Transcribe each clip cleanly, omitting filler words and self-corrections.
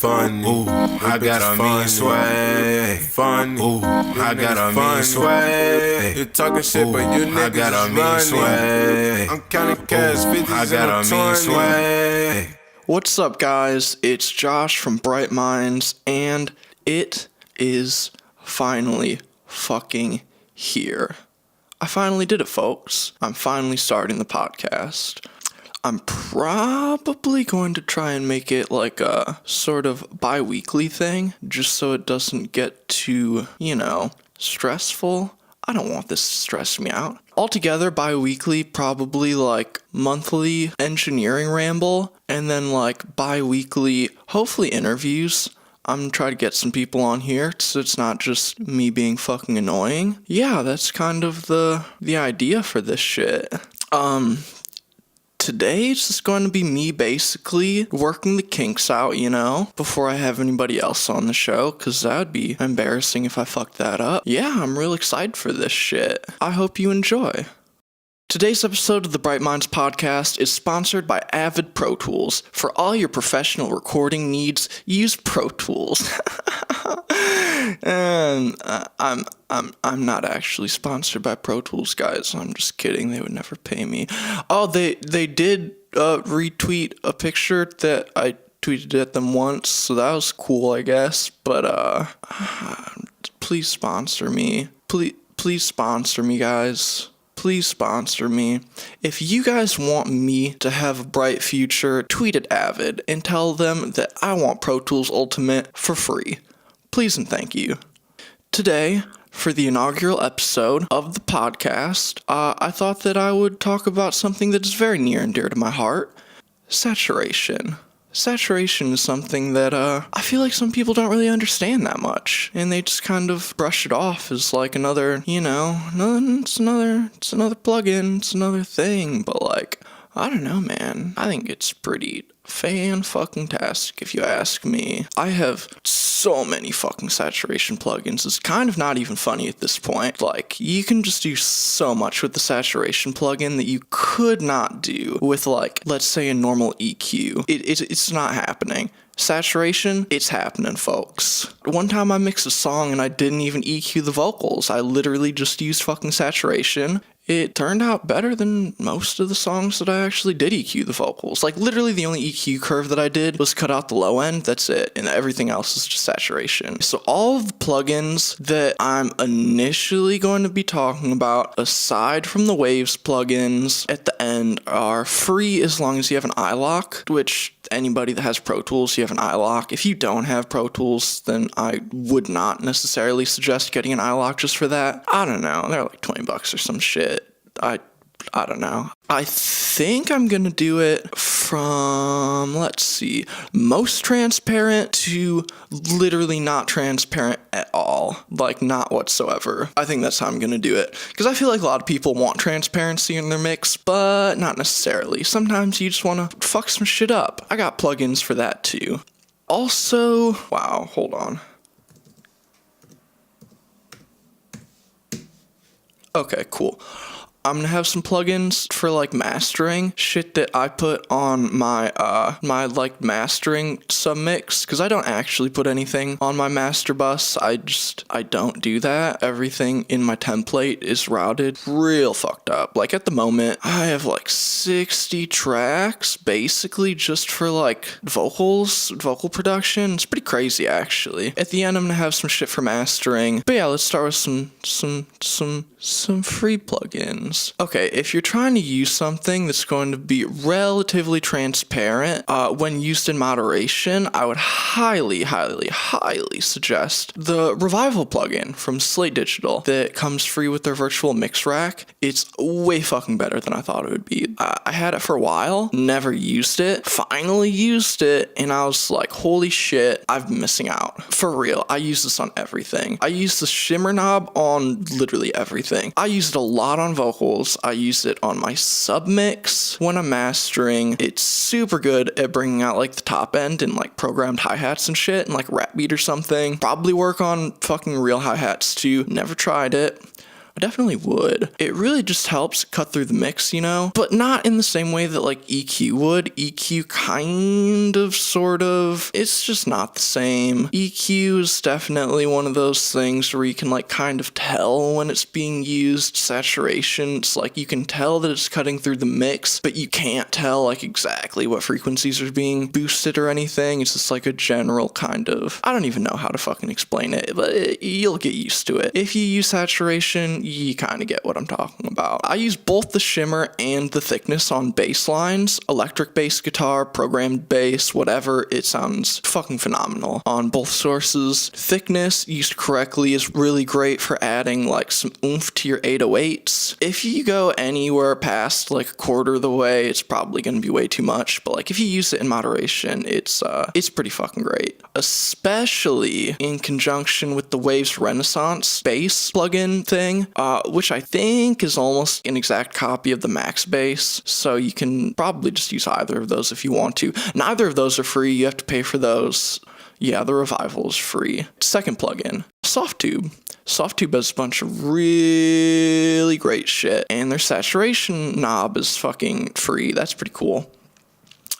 funny. Ooh, I got a mean swag. Funny. Ooh, I got a mean swag. You talking shit, but you niggas got a mean swag. I'm counting cash, 50s I got a mean swag. What's up, guys? It's Josh from Bright Minds, and it is finally fucking here. I finally did it, folks. I'm finally starting the podcast. I'm probably going to try and make it like a sort of bi-weekly thing, just so it doesn't get too, stressful. I don't want this to stress me out. Altogether, bi-weekly, probably like monthly engineering ramble, and then like bi-weekly, hopefully interviews. I'm gonna try to get some people on here so it's not just me being fucking annoying. Yeah, that's kind of the idea for this shit. Today it's just going to be me basically working the kinks out, before I have anybody else on the show, because that would be embarrassing if I fucked that up. Yeah, I'm real excited for this shit. I hope you enjoy. Today's episode of the Bright Minds podcast is sponsored by Avid Pro Tools. For all your professional recording needs, use Pro Tools. And I'm not actually sponsored by Pro Tools, guys. I'm just kidding. They would never pay me. Oh, they did retweet a picture that I tweeted at them once, so that was cool, I guess. But please sponsor me. Please sponsor me, guys. Please sponsor me. If you guys want me to have a bright future, tweet at Avid and tell them that I want Pro Tools Ultimate for free. Please and thank you. Today, for the inaugural episode of the podcast, I thought that I would talk about something that is very near and dear to my heart: saturation. Saturation is something that I feel like some people don't really understand that much, and they just kind of brush it off as like another, it's another plugin, it's another thing. But like, I don't know, man. I think it's pretty fan-fucking-tastic, if you ask me. I have so many fucking saturation plugins. It's kind of not even funny at this point. Like, you can just do so much with the saturation plugin that you could not do with, like, let's say a normal EQ. It's not happening. Saturation, it's happening, folks. One time I mixed a song and I didn't even EQ the vocals. I literally just used fucking saturation. It turned out better than most of the songs that I actually did EQ the vocals. Like, literally the only EQ curve that I did was cut out the low end, that's it, and everything else is just saturation. So all of the plugins that I'm initially going to be talking about, aside from the Waves plugins at the end, are free as long as you have an iLock, which anybody that has Pro Tools, you have an iLock. If you don't have Pro Tools, then I would not necessarily suggest getting an iLock just for that. I don't know, they're like $20 or some shit. I don't know. I think I'm gonna do it from, let's see, most transparent to literally not transparent at all. Like, not whatsoever. I think that's how I'm gonna do it. Because I feel like a lot of people want transparency in their mix, but not necessarily. Sometimes you just wanna fuck some shit up. I got plugins for that too. Also, wow, hold on. Okay, cool. I'm gonna have some plugins for like mastering shit that I put on my my like mastering submix, because I don't actually put anything on my master bus. I don't do that. Everything in my template is routed real fucked up. Like, at the moment I have like 60 tracks basically just for like vocal production. It's pretty crazy, actually. At the end I'm gonna have some shit for mastering. But yeah, let's start with some free plugins. Okay, if you're trying to use something that's going to be relatively transparent, when used in moderation, I would highly suggest the Revival plugin from Slate Digital that comes free with their virtual mix rack. It's way fucking better than I thought it would be. I had it for a while, never used it, finally used it, and I was like, holy shit, I've been missing out. For real, I use this on everything. I use the shimmer knob on literally everything. I use it a lot on vocals. I use it on my submix when I'm mastering. It's super good at bringing out like the top end and like programmed hi-hats and shit, and like rap beat or something. Probably work on fucking real hi-hats too. Never tried it. I definitely would. It really just helps cut through the mix, you know? But not in the same way that like EQ would. EQ kind of, sort of, it's just not the same. EQ is definitely one of those things where you can like kind of tell when it's being used. Saturation, it's like you can tell that it's cutting through the mix, but you can't tell like exactly what frequencies are being boosted or anything. It's just like a general kind of, I don't even know how to fucking explain it, but you'll get used to it. If you use saturation, you kind of get what I'm talking about. I use both the shimmer and the thickness on bass lines, electric bass guitar, programmed bass, whatever. It sounds fucking phenomenal on both sources. Thickness used correctly is really great for adding like some oomph to your 808s. If you go anywhere past like a quarter of the way, it's probably going to be way too much, but like if you use it in moderation, it's pretty fucking great, especially in conjunction with the Waves Renaissance bass plugin thing, which I think is almost an exact copy of the Max bass, so you can probably just use either of those if you want to. Neither of those are free, you have to pay for those. Yeah, the Revival is free. Second plugin, Softtube. Softtube has a bunch of really great shit, and their saturation knob is fucking free. That's pretty cool.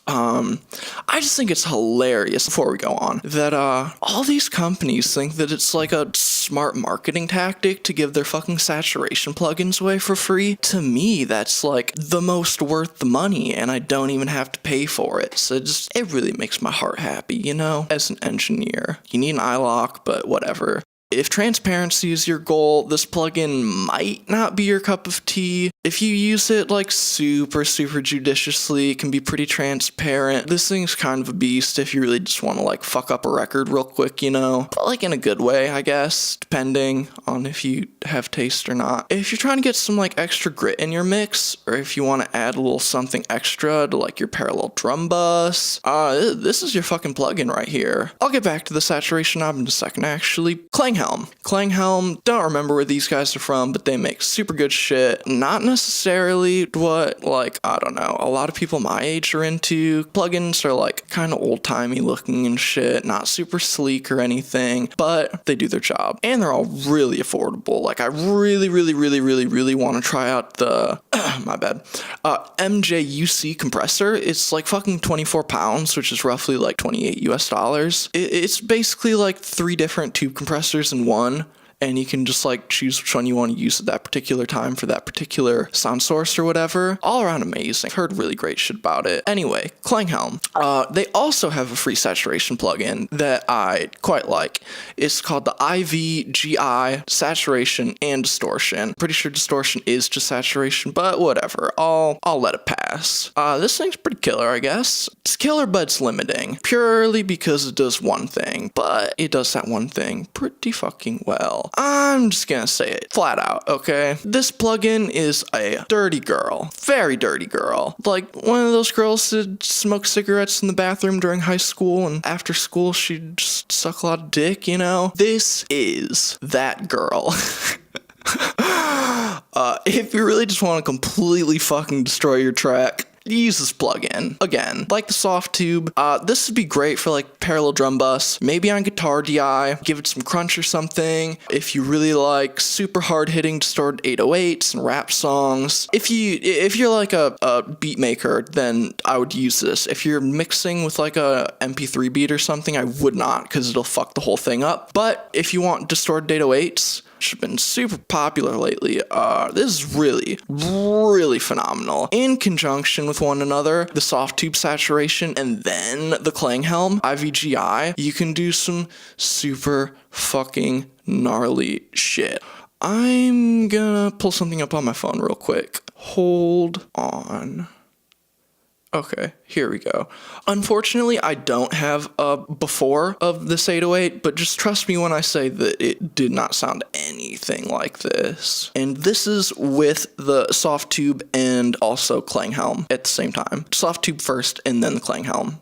I just think it's hilarious, before we go on, that all these companies think that it's like a smart marketing tactic to give their fucking saturation plugins away for free. To me, that's like the most worth the money, and I don't even have to pay for it. So it really makes my heart happy, you know? As an engineer, you need an iLock, but whatever. If transparency is your goal, this plugin might not be your cup of tea. If you use it like super judiciously, it can be pretty transparent. This thing's kind of a beast if you really just want to like fuck up a record real quick, you know? But like in a good way, I guess, depending on if you have taste or not. If you're trying to get some like extra grit in your mix, or if you want to add a little something extra to like your parallel drum bus, this is your fucking plugin right here. I'll get back to the saturation knob in a second, actually. Klanghelm, don't remember where these guys are from, but they make super good shit. Not necessarily what, like, I don't know, a lot of people my age are into. Plugins are like kind of old-timey looking and shit, not super sleek or anything, but they do their job. And they're all really affordable. Like, I really want to try out the, my bad, MJUC compressor. It's like fucking 24 pounds, which is roughly like 28 US dollars. It's basically like 3 different tube compressors in one, and you can just like choose which one you want to use at that particular time for that particular sound source or whatever. All around amazing. I've heard really great shit about it. Anyway, Klanghelm. They also have a free saturation plugin that I quite like. It's called the IVGI Saturation and Distortion. Pretty sure distortion is just saturation, but whatever. I'll let it pass. This thing's pretty killer, I guess. It's killer, but it's limiting. Purely because it does one thing, but it does that one thing pretty fucking well. I'm just gonna say it flat out, okay? This plugin is a dirty girl. Very dirty girl. Like one of those girls that smoke cigarettes in the bathroom during high school, and after school she'd just suck a lot of dick, you know? This is that girl. If you really just want to completely fucking destroy your track, use this plugin. Again, like the Softtube, this would be great for like parallel drum bus, maybe on guitar DI, give it some crunch or something. If you really like super hard hitting distorted 808s and rap songs, if you're like a beat maker, then I would use this. If you're mixing with like a MP3 beat or something, I would not, because it'll fuck the whole thing up. But if you want distorted 808s, which have been super popular lately, this is really phenomenal. In conjunction with one another, the Softtube saturation and then the Klanghelm IVGI, you can do some super fucking gnarly shit. I'm gonna pull something up on my phone real quick. Hold on. Okay, here we go. Unfortunately, I don't have a before of this 808, but just trust me when I say that it did not sound anything like this. And this is with the Softtube and also Klanghelm at the same time. Softtube first and then the Klanghelm.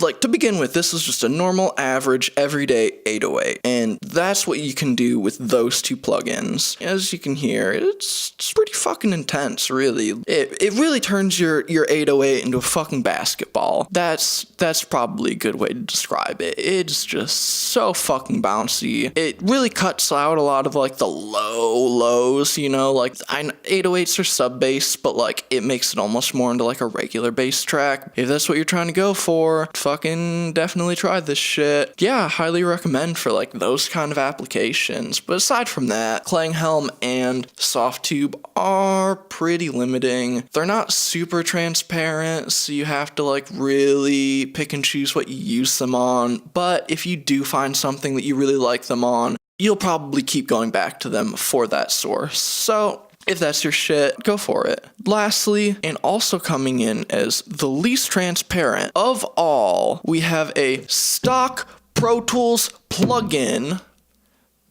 Like, to begin with, this is just a normal, average, everyday 808, and that's what you can do with those two plugins. As you can hear, it's pretty fucking intense, really. It really turns your 808 into a fucking basketball. That's probably a good way to describe it. It's just so fucking bouncy. It really cuts out a lot of, like, the lows, you know? Like, 808s are sub-bass, but, like, it makes it almost more into, like, a regular bass track. If that's what you're trying to go for, fucking definitely try this shit. Yeah, highly recommend for like those kind of applications. But aside from that, Klanghelm and Softtube are pretty limiting. They're not super transparent, so you have to like really pick and choose what you use them on. But if you do find something that you really like them on, you'll probably keep going back to them for that source. So if that's your shit, go for it. Lastly, and also coming in as the least transparent of all, we have a stock Pro Tools plugin.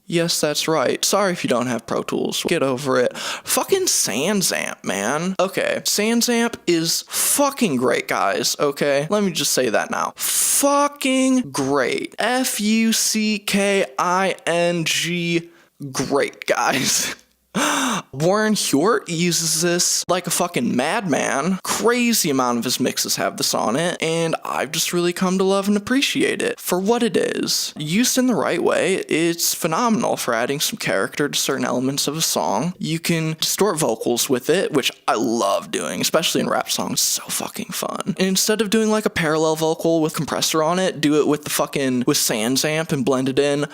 Yes, that's right. Sorry if you don't have Pro Tools. Get over it. Fucking SansAmp, man. Okay, SansAmp is fucking great, guys, okay? Let me just say that now. Fucking great. Fucking great, guys. Warren Hjort uses this like a fucking madman. Crazy amount of his mixes have this on it, and I've just really come to love and appreciate it for what it is. Used in the right way, it's phenomenal for adding some character to certain elements of a song. You can distort vocals with it, which I love doing, especially in rap songs. It's so fucking fun. And instead of doing like a parallel vocal with compressor on it, do it with SansAmp and blend it in.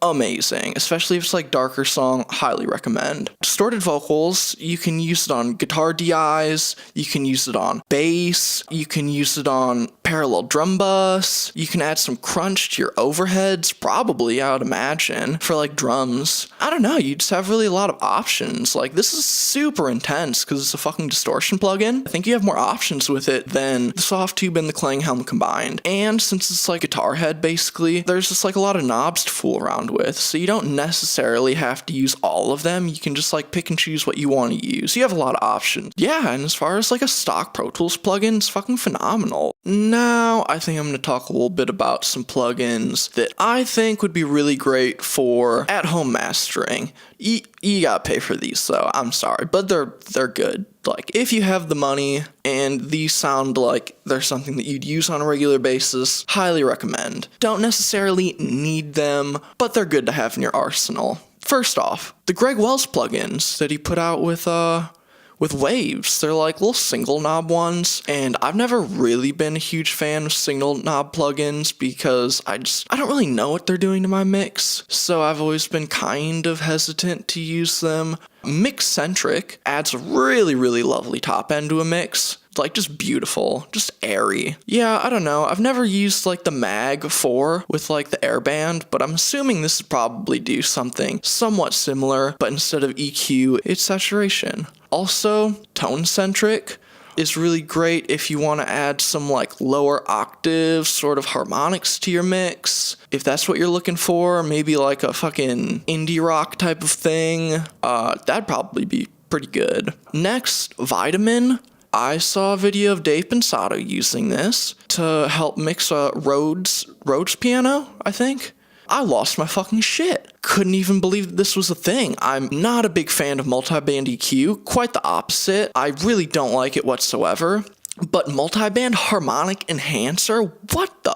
Amazing, especially if it's like darker song, highly recommend. Distorted vocals, you can use it on guitar DIs, you can use it on bass, you can use it on parallel drum bus, you can add some crunch to your overheads, probably, I would imagine, for like drums. I don't know, you just have really a lot of options. Like, this is super intense because it's a fucking distortion plugin. I think you have more options with it than the Softtube and the Klanghelm combined. And since it's like guitar head, basically, there's just like a lot of knobs to fool around with, so you don't necessarily have to use all of them. You can just like pick and choose what you want to use. You have a lot of options. Yeah, and as far as like a stock Pro Tools plugin, it's fucking phenomenal. Now, I think I'm going to talk a little bit about some plugins that I think would be really great for at-home mastering. You gotta pay for these, though. I'm sorry, but they're good. Like, if you have the money and these sound like they're something that you'd use on a regular basis, highly recommend. Don't necessarily need them, but they're good to have in your arsenal. First off, the Greg Wells plugins that he put out with Waves. They're like little single knob ones, and I've never really been a huge fan of single knob plugins because I don't really know what they're doing to my mix, so I've always been kind of hesitant to use them. Mix-centric adds a really, really lovely top end to a mix. Like, just beautiful, just airy. Yeah, I don't know, I've never used like the Mag 4 with like the Airband, but I'm assuming this would probably do something somewhat similar, but instead of EQ, it's saturation. Also, tone-centric is really great if you want to add some like lower octave sort of harmonics to your mix. If that's what you're looking for, maybe like a fucking indie rock type of thing, that'd probably be pretty good. Next, Vitamin. I saw a video of Dave Pensato using this to help mix a Rhodes piano, I think. I lost my fucking shit. Couldn't even believe that this was a thing. I'm not a big fan of multi-band EQ, quite the opposite. I really don't like it whatsoever. But multi-band harmonic enhancer? What the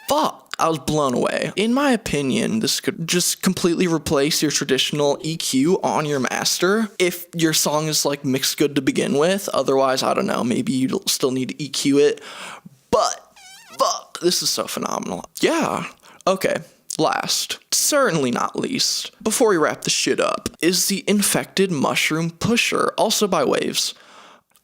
fuck? I was blown away. In my opinion, this could just completely replace your traditional EQ on your master if your song is like mixed good to begin with. Otherwise, I don't know, maybe you still need to EQ it. But fuck, this is so phenomenal. Yeah, okay. Last, certainly not least, before we wrap this shit up, is the Infected Mushroom Pusher, also by Waves.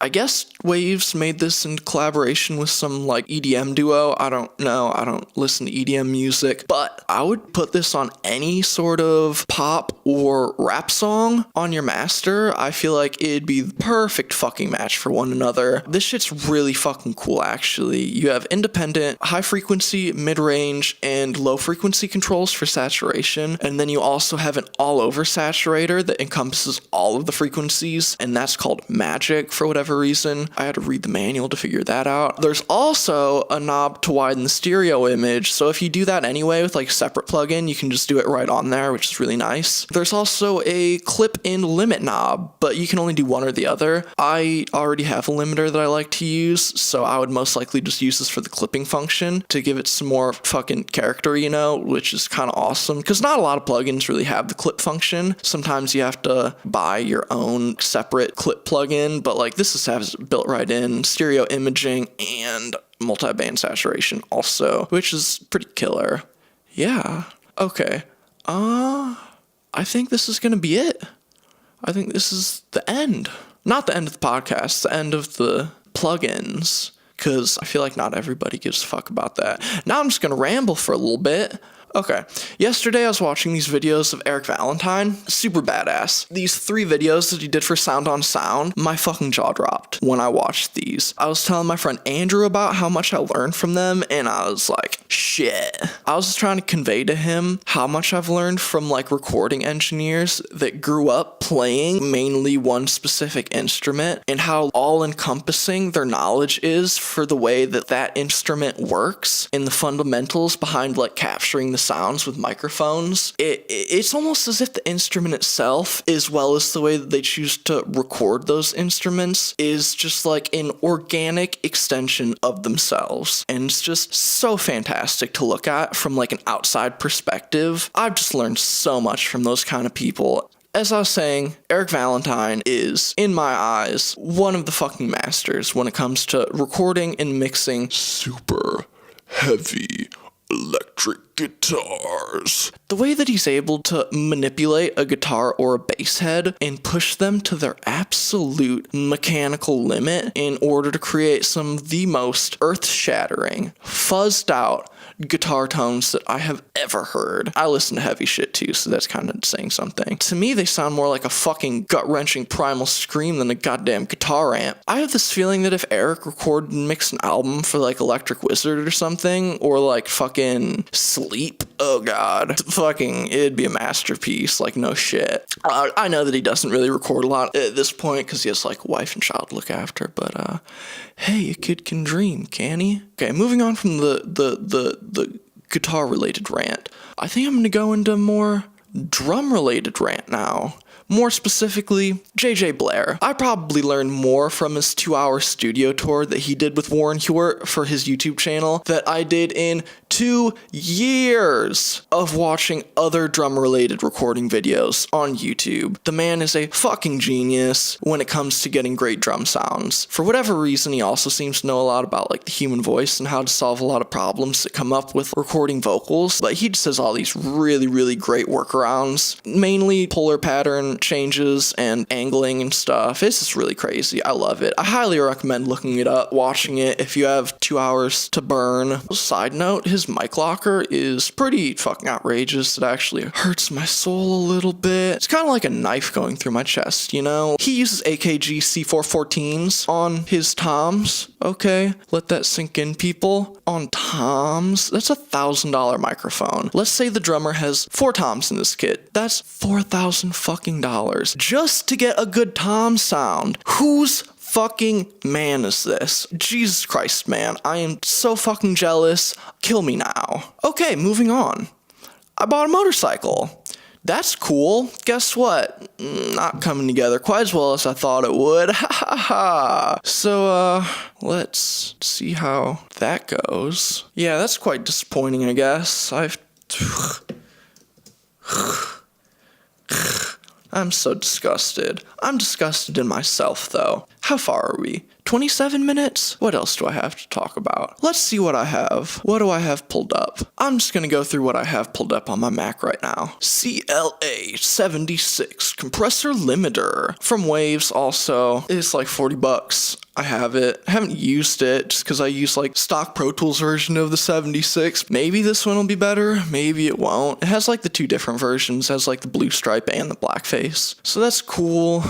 I guess Waves made this in collaboration with some like EDM duo. I don't know. I don't listen to EDM music, but I would put this on any sort of pop or rap song on your master. I feel like it'd be the perfect fucking match for one another. This shit's really fucking cool, actually. You have independent, high frequency, mid-range, and low frequency controls for saturation, and then you also have an all-over saturator that encompasses all of the frequencies, and that's called Magic for whatever whatever reason. I had to read the manual to figure that out. There's also a knob to widen the stereo image, so if you do that anyway with like a separate plugin, you can just do it right on there, which is really nice. There's also a clip-in limit knob, but you can only do one or the other. I already have a limiter that I like to use, so I would most likely just use this for the clipping function to give it some more fucking character, you know, which is kind of awesome, because not a lot of plugins really have the clip function. Sometimes you have to buy your own separate clip plugin, but like this has built right in, stereo imaging and multi-band saturation also, which is pretty killer. Yeah. Okay. I think this is gonna be it. I think this is the end. Not the end of the podcast, the end of the plugins, because I feel like not everybody gives a fuck about that. Now I'm just gonna ramble for a little bit. Okay, yesterday I was watching these videos of Eric Valentine, super badass. These 3 videos that he did for Sound on Sound, my fucking jaw dropped when I watched these. I was telling my friend Andrew about how much I learned from them, and I was like, shit. I was just trying to convey to him how much I've learned from like recording engineers that grew up playing mainly one specific instrument, and how all-encompassing their knowledge is for the way that that instrument works and the fundamentals behind like capturing the sounds with microphones. It's almost as if the instrument itself, as well as the way that they choose to record those instruments, is just like an organic extension of themselves. And it's just so fantastic to look at from like an outside perspective. I've just learned so much from those kind of people. As I was saying, Eric Valentine is, in my eyes, one of the fucking masters when it comes to recording and mixing super heavy electric guitars. The way that he's able to manipulate a guitar or a bass head and push them to their absolute mechanical limit in order to create some of the most earth-shattering, fuzzed out guitar tones that I have ever heard. I listen to heavy shit too, so that's kind of saying something. To me, they sound more like a fucking gut-wrenching primal scream than a goddamn guitar amp. I have this feeling that if Eric recorded and mixed an album for like Electric Wizard or something, or like fucking Sleep, oh god, fucking, it'd be a masterpiece, like no shit. I know that he doesn't really record a lot at this point because he has like a wife and child to look after, but hey, a kid can dream, can he? Okay, moving on from the guitar-related rant, I think I'm gonna go into more drum-related rant now. More specifically, JJ Blair. I probably learned more from his 2-hour studio tour that he did with Warren Hewart for his YouTube channel that I did in 2 years of watching other drum-related recording videos on YouTube. The man is a fucking genius when it comes to getting great drum sounds. For whatever reason, he also seems to know a lot about like the human voice and how to solve a lot of problems that come up with recording vocals. But he just has all these really, really great workarounds, mainly polar pattern changes and angling and stuff. It's just really crazy. I love it. I highly recommend looking it up, watching it if you have 2 hours to burn. Side note, his mic locker is pretty fucking outrageous. It actually hurts my soul a little bit. It's kind of like a knife going through my chest, you know? He uses AKG C414s on his toms. Okay, let that sink in, people. On toms, that's $1,000 microphone. Let's say the drummer has 4 toms in this kit. That's $4,000 fucking dollars just to get a good tom sound. Whose fucking man is this? Jesus Christ, man. I am so fucking jealous. Kill me now. Okay, moving on. I bought a motorcycle. That's cool. Guess what? Not coming together quite as well as I thought it would. Ha ha ha. So, let's see how that goes. Yeah, that's quite disappointing, I guess. I'm so disgusted. I'm disgusted in myself, though. How far are we? 27 minutes? What else do I have to talk about? Let's see what I have. What do I have pulled up? I'm just gonna go through what I have pulled up on my Mac right now. CLA 76 compressor limiter from Waves also. It's like $40. I have it. I haven't used it just because I use like stock Pro Tools version of the 76. Maybe this one will be better. Maybe it won't. It has like the 2 different versions. It has like the blue stripe and the black face. So that's cool.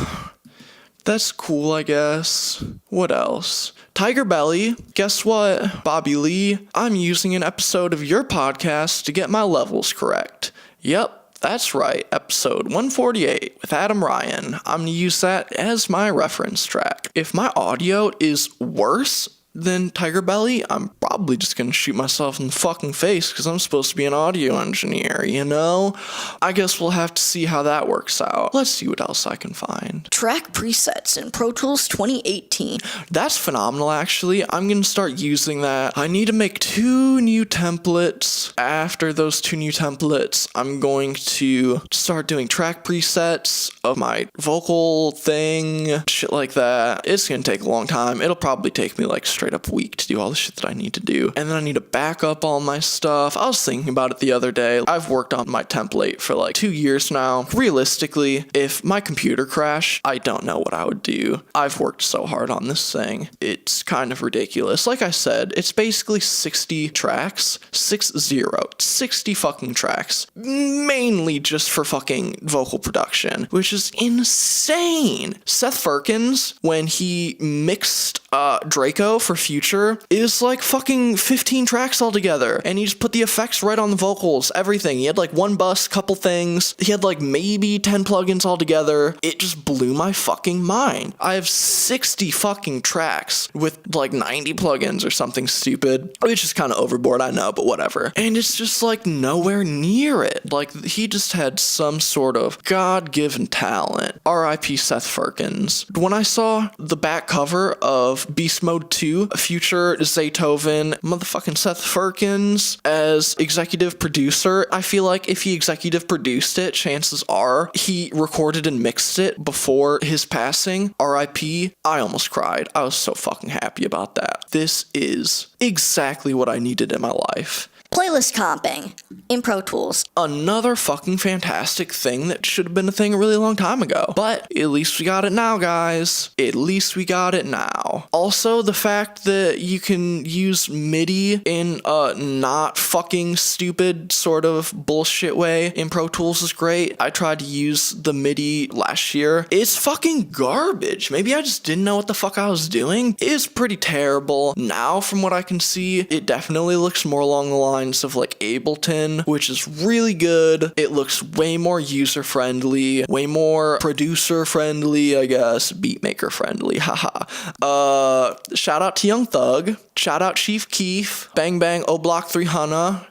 That's cool, I guess. What else? Tiger Belly. Guess what? Bobby Lee. I'm using an episode of your podcast to get my levels correct. Yep. That's right, episode 148 with Adam Ryan. I'm gonna use that as my reference track. If my audio is worse than Tiger Belly, I'm probably just gonna shoot myself in the fucking face because I'm supposed to be an audio engineer, you know? I guess we'll have to see how that works out. Let's see what else I can find. Track presets in Pro Tools 2018. That's phenomenal, actually. I'm gonna start using that. I need to make 2 new templates. After those 2 new templates, I'm going to start doing track presets of my vocal thing, shit like that. It's gonna take a long time. It'll probably take me like straight up a week to do all the shit that I need to do. And then I need to back up all my stuff. I was thinking about it the other day. I've worked on my template for like 2 years now. Realistically, if my computer crashed, I don't know what I would do. I've worked so hard on this thing. It's kind of ridiculous. Like I said, it's basically 60 tracks. 60 fucking tracks. Mainly just for fucking vocal production, which is insane. Seth Firkins, when he mixed Draco for Future, is like fucking 15 tracks altogether, and he just put the effects right on the vocals, everything. He had like 1 bus, couple things. He had like maybe 10 plugins altogether. It just blew my fucking mind. I have 60 fucking tracks with like 90 plugins or something stupid, which is kind of overboard, I know, but whatever. And it's just like nowhere near it. Like he just had some sort of God-given talent. R.I.P. Seth Firkins. When I saw the back cover of Beast Mode 2, Future Zaytoven, motherfucking Seth Firkins as executive producer, I feel like if he executive produced it, chances are he recorded and mixed it before his passing. R.I.P. I almost cried. I was so fucking happy about that. This is exactly what I needed in my life. Playlist comping in Pro Tools. Another fucking fantastic thing that should have been a thing a really long time ago. But at least we got it now, guys. At least we got it now. Also, the fact that you can use MIDI in a not fucking stupid sort of bullshit way in Pro Tools is great. I tried to use the MIDI last year. It's fucking garbage. Maybe I just didn't know what the fuck I was doing. It's pretty terrible. Now, from what I can see, it definitely looks more along the lines of like Ableton, which is really good. It looks way more user friendly, way more producer friendly, I guess, beat maker friendly. Haha. Shout out to Young Thug. Shout out Chief Keef. Bang Bang O Block 300.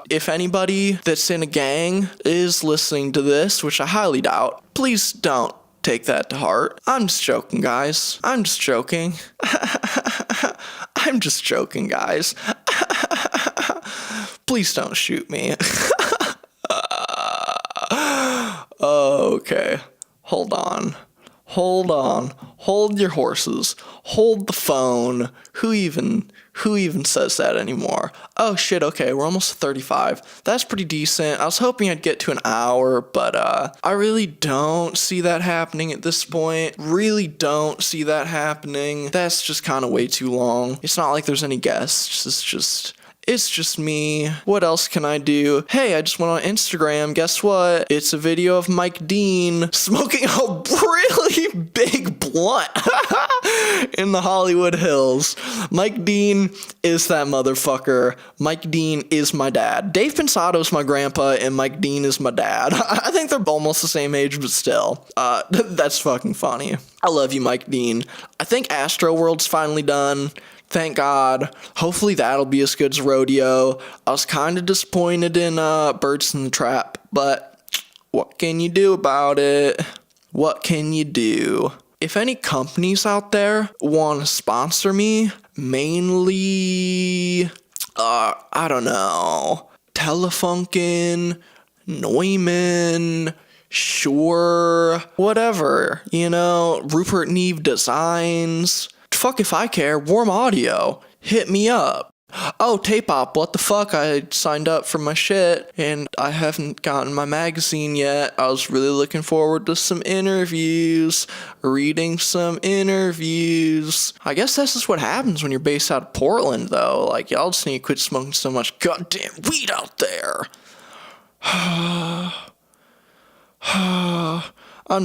If anybody that's in a gang is listening to this, which I highly doubt, please don't take that to heart. I'm just joking, guys. I'm just joking. I'm just joking, guys. Please don't shoot me. Okay. Hold on. Hold your horses. Hold the phone. Who even says that anymore? Oh shit, okay, we're almost 35. That's pretty decent. I was hoping I'd get to an hour, but I really don't see that happening at this point. Really don't see that happening. That's just kind of way too long. It's not like there's any guests. It's just me. What else can I do? Hey, I just went on Instagram. Guess what? It's a video of Mike Dean smoking a really big blunt in the Hollywood Hills. Mike Dean is that motherfucker. Mike Dean is my dad. Dave Pensato's my grandpa, and Mike Dean is my dad. I think they're almost the same age, but still. That's fucking funny. I love you, Mike Dean. I think Astroworld's finally done. Thank God. Hopefully that'll be as good as Rodeo. I was kind of disappointed in Birds in the Trap, but what can you do about it? What can you do? If any companies out there want to sponsor me, mainly, I don't know, Telefunken, Neumann, Shure, whatever, you know, Rupert Neve Designs. Fuck if I care. Warm Audio. Hit me up. Oh, Tape-Op, what the fuck? I signed up for my shit, and I haven't gotten my magazine yet. I was really looking forward to some interviews. Reading some interviews. I guess that's just what happens when you're based out of Portland, though. Like, y'all just need to quit smoking so much goddamn weed out there. I'm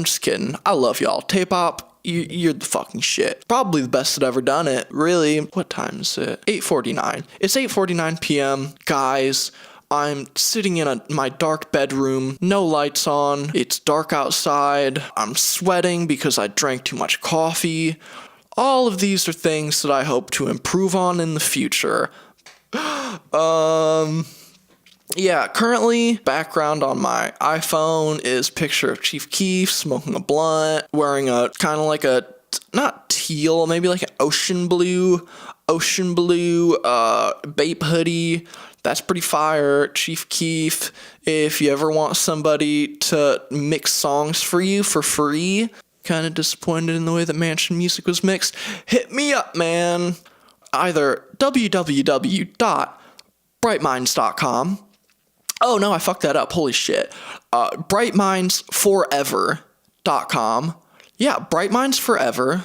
just kidding. I love y'all. Tape-Op. You're the fucking shit. Probably the best that ever done it. Really. What time is it? 8:49. It's 8:49 p.m. Guys, I'm sitting in my dark bedroom, no lights on, it's dark outside, I'm sweating because I drank too much coffee. All of these are things that I hope to improve on in the future. Yeah, currently, background on my iPhone is picture of Chief Keef smoking a blunt, wearing a kind of like a, not teal, maybe like an ocean blue, Bape hoodie. That's pretty fire. Chief Keef, if you ever want somebody to mix songs for you for free, kind of disappointed in the way that Mansion music was mixed, hit me up, man. Either www.brightminds.com. Oh no, I fucked that up. Holy shit. Brightmindsforever.com. Yeah, Brightmindsforever.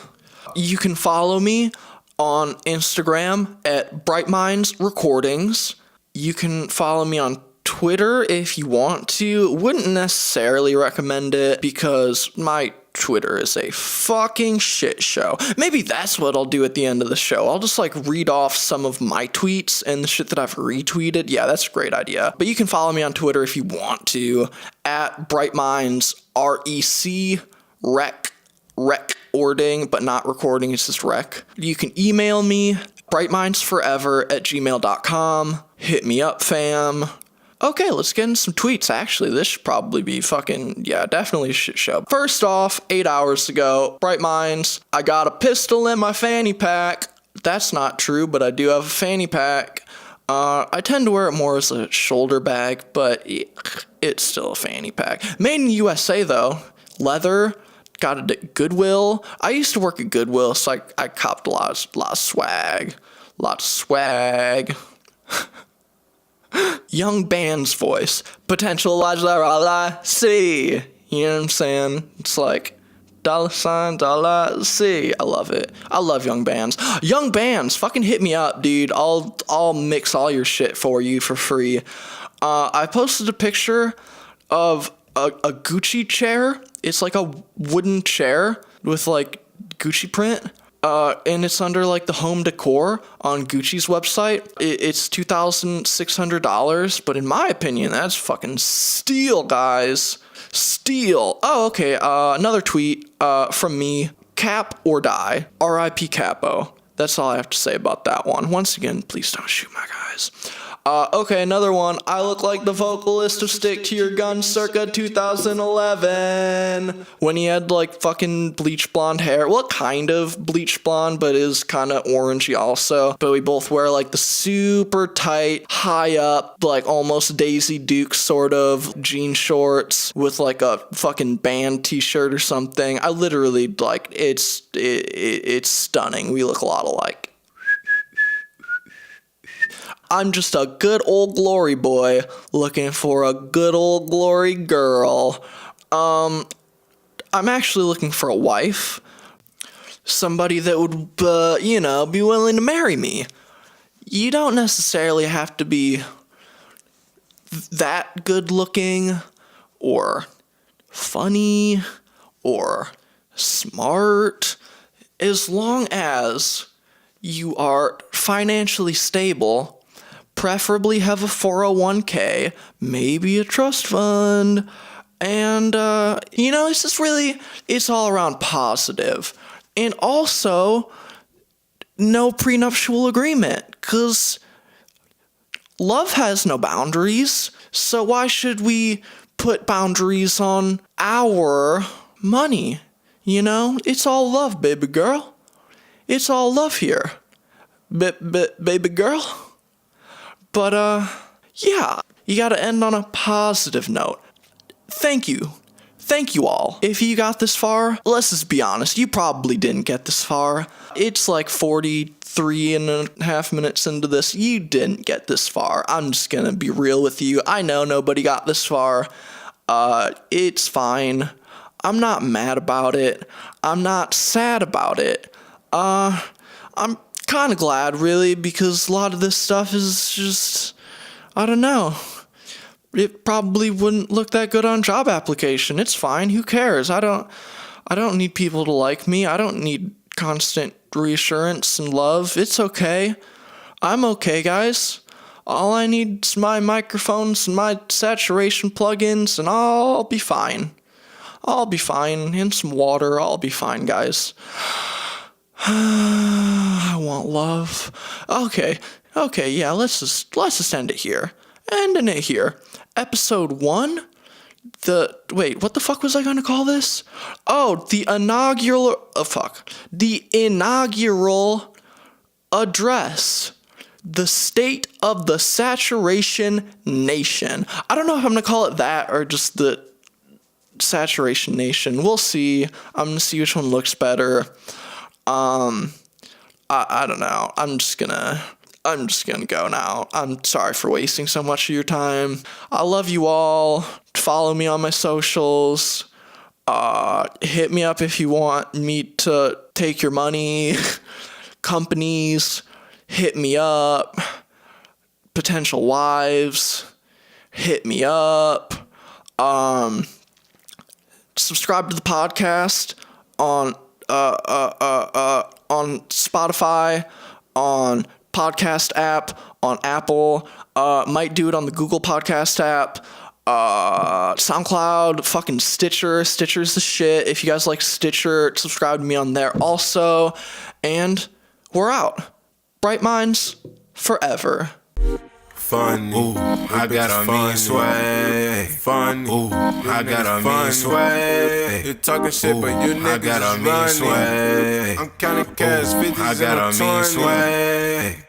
You can follow me on Instagram at brightmindsrecordings. You can follow me on Twitter if you want to. Wouldn't necessarily recommend it because my Twitter is a fucking shit show. Maybe that's what I'll do at the end of the show. I'll just like read off some of my tweets and the shit that I've retweeted. Yeah, that's a great idea. But you can follow me on Twitter if you want to at brightminds recording, but not recording, it's just rec. You can email me brightmindsforever@gmail.com. Hit me up, fam. Okay, let's get into some tweets. Actually, this should probably be fucking, yeah, definitely a shit show. First off, 8 hours ago, Bright Minds, I got a pistol in my fanny pack. That's not true, but I do have a fanny pack. I tend to wear it more as a shoulder bag, but it's still a fanny pack. Made in the USA, though. Leather. Got it at Goodwill. I used to work at Goodwill, so I copped a lot of swag. Young band's voice. Potential see. You know what I'm saying? It's like $, see. I love it. I love Young Bands. Young Bands, fucking hit me up, dude. I'll mix all your shit for you for free. I posted a picture of a Gucci chair. It's like a wooden chair with like Gucci print. And it's under like the home decor on Gucci's website. It's $2,600, but in my opinion, that's fucking steal, guys. Steal. Oh, okay. Another tweet from me. Cap or die. R.I.P. Capo. That's all I have to say about that one. Once again, please don't shoot my guys. Okay, another one. I look like the vocalist of Stick to Your Gun circa 2011. When he had like fucking bleach blonde hair. Well, kind of bleach blonde, but is kind of orangey also. But we both wear like the super tight, high up, like almost Daisy Duke sort of jean shorts with like a fucking band t-shirt or something. I literally like, it's stunning. We look a lot alike. I'm just a good old glory boy looking for a good old glory girl. I'm actually looking for a wife. Somebody that would, be willing to marry me. You don't necessarily have to be that good looking or funny or smart, as long as you are financially stable. Preferably have a 401k, maybe a trust fund, and, it's just really, it's all around positive. And also, no prenuptial agreement, because love has no boundaries, so why should we put boundaries on our money? It's all love, baby girl. It's all love here, baby girl. But, yeah, you gotta end on a positive note. Thank you. Thank you all. If you got this far, let's just be honest, you probably didn't get this far. It's like 43 and a half minutes into this. You didn't get this far. I'm just gonna be real with you. I know nobody got this far. It's fine. I'm not mad about it. I'm not sad about it. I'm kind of glad, really, because a lot of this stuff is just, I don't know. It probably wouldn't look that good on job application. It's fine. Who cares? I don't need people to like me. I don't need constant reassurance and love. It's okay. I'm okay, guys. All I need is my microphones and my saturation plugins, and I'll be fine. I'll be fine. And some water, I'll be fine, guys. I want love. Okay, yeah, let's just end it here. Ending it here. Episode 1. Wait, what the fuck was I gonna call this? Oh, the inaugural address. The State of the Saturation Nation. I don't know if I'm gonna call it that or just the Saturation Nation. We'll see. I'm gonna see which one looks better. I don't know. I'm just gonna go now. I'm sorry for wasting so much of your time. I love you all. Follow me on my socials. Hit me up if you want me to take your money. Companies, hit me up. Potential wives, hit me up. Subscribe to the podcast on Spotify, on podcast app, on Apple, might do it on the Google podcast app, SoundCloud, fucking Stitcher. Stitcher's the shit. If you guys like Stitcher, subscribe to me on there also. And we're out. Bright minds forever. Fun, ooh, I got a mean sway. Fun, ooh, I got a mean sway. You talking shit, but you niggas got a mean sway. I'm counting cash, 50s, I got a mean sway.